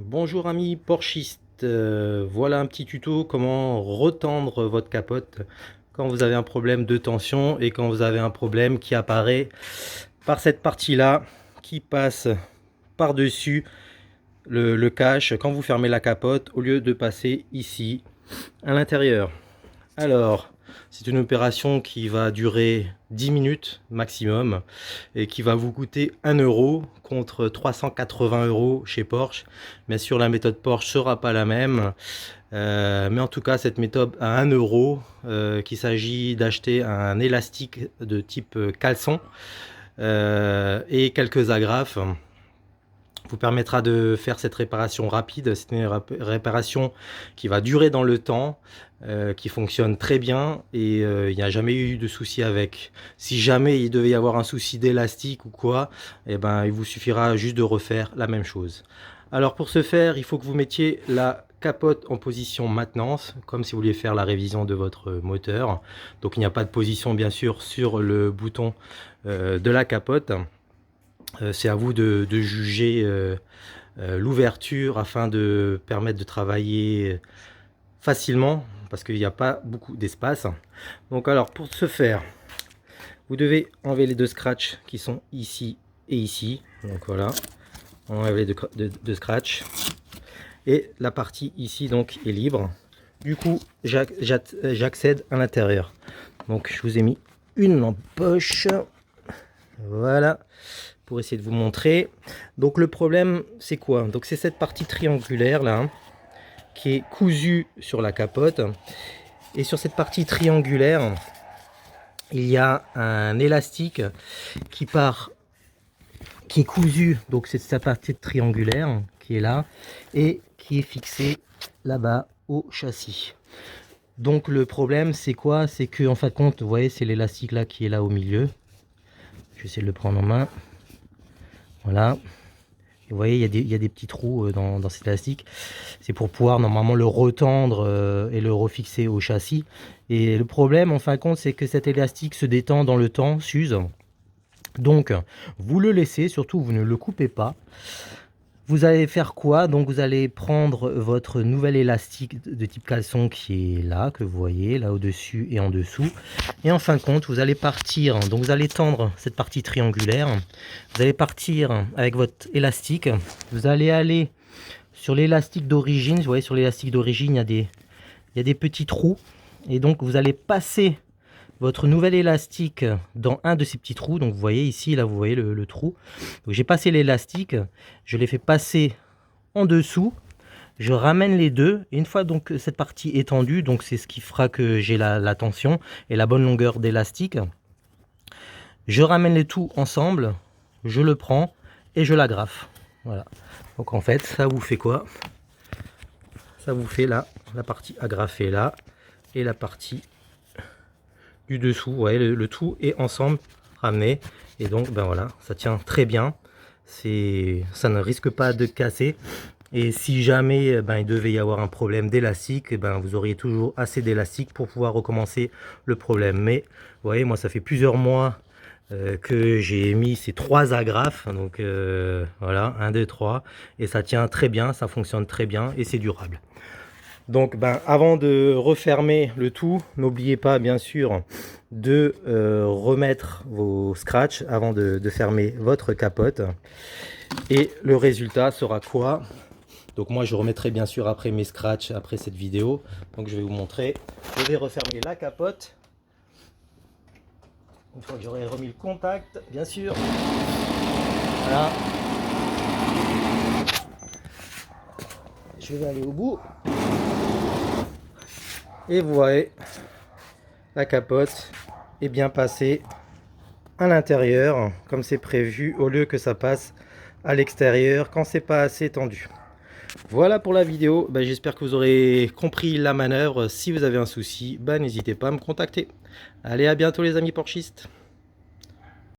Bonjour amis porchistes, voilà un petit tuto comment retendre votre capote quand vous avez un problème de tension et quand vous avez un problème qui apparaît par cette partie là qui passe par dessus le cache quand vous fermez la capote au lieu de passer ici à l'intérieur. Alors, c'est une opération qui va durer 10 minutes maximum et qui va vous coûter 1 euro contre 380 euros chez Porsche. Bien sûr, la méthode Porsche sera pas la même, mais en tout cas, cette méthode à 1 euro, qu'il s'agit d'acheter un élastique de type caleçon et quelques agrafes vous permettra de faire cette réparation rapide. C'est une réparation qui va durer dans le temps, qui fonctionne très bien et il n'y a jamais eu de souci avec. Si jamais il devait y avoir un souci d'élastique ou quoi, eh ben, il vous suffira juste de refaire la même chose. Alors pour ce faire, il faut que vous mettiez la capote en position maintenance, comme si vous vouliez faire la révision de votre moteur. Donc il n'y a pas de position bien sûr sur le bouton de la capote. C'est à vous de juger l'ouverture afin de permettre de travailler facilement parce qu'il n'y a pas beaucoup d'espace. Donc alors pour ce faire, vous devez enlever les deux scratchs qui sont ici et ici. Donc voilà, on enlève les deux scratchs et la partie ici donc est libre. Du coup j'accède à l'intérieur. Donc je vous ai mis une lampe poche. Voilà, pour essayer de vous montrer. Donc le problème c'est quoi? Donc c'est cette partie triangulaire là hein, qui est cousue sur la capote, et sur cette partie triangulaire il y a un élastique qui part, qui est cousu, donc c'est sa partie triangulaire qui est là et qui est fixé là-bas au châssis. Donc le problème c'est quoi? C'est que en fin de compte, vous voyez, c'est l'élastique là qui est là au milieu. Je vais essayer de le prendre en main. Voilà. Et vous voyez, il y a des petits trous dans cet élastique. C'est pour pouvoir normalement le retendre et le refixer au châssis. Et le problème, en fin de compte, c'est que cet élastique se détend dans le temps, s'use. Donc, vous le laissez, surtout vous ne le coupez pas. Vous allez faire quoi? Donc vous allez prendre votre nouvel élastique de type caleçon qui est là, que vous voyez, là au-dessus et en dessous. Et en fin de compte, vous allez partir, donc vous allez tendre cette partie triangulaire. Vous allez partir avec votre élastique. Vous allez aller sur l'élastique d'origine. Vous voyez, sur l'élastique d'origine, il y a des petits trous. Et donc vous allez passer votre nouvel élastique dans un de ces petits trous. Donc vous voyez ici, là vous voyez le trou. Donc j'ai passé l'élastique, je l'ai fait passer en dessous, je ramène les deux, et une fois donc cette partie étendue, donc c'est ce qui fera que j'ai la tension et la bonne longueur d'élastique, je ramène les tout ensemble, je le prends et je l'agrafe. Voilà. Donc en fait ça vous fait quoi? Ça vous fait là la partie agrafée là et la partie du dessous. Vous voyez, le tout est ensemble ramené, et donc ben voilà, ça tient très bien. Ça ne risque pas de casser, et si jamais ben, il devait y avoir un problème d'élastique, ben, vous auriez toujours assez d'élastique pour pouvoir recommencer le problème. Mais vous voyez, moi ça fait plusieurs mois que j'ai mis ces 3 agrafes, donc voilà, 1 2 3, et ça tient très bien, ça fonctionne très bien et c'est durable. Donc ben, avant de refermer le tout, n'oubliez pas bien sûr de remettre vos scratchs avant de fermer votre capote. Et le résultat sera quoi? Donc moi je remettrai bien sûr après mes scratchs après cette vidéo. Donc je vais vous montrer. Je vais refermer la capote. Une fois que j'aurai remis le contact, bien sûr. Voilà. Je vais aller au bout. Et vous voyez, la capote est bien passée à l'intérieur comme c'est prévu, au lieu que ça passe à l'extérieur quand c'est pas assez tendu. Voilà pour la vidéo. Ben, j'espère que vous aurez compris la manœuvre. Si vous avez un souci, ben, n'hésitez pas à me contacter. Allez, à bientôt les amis porchistes.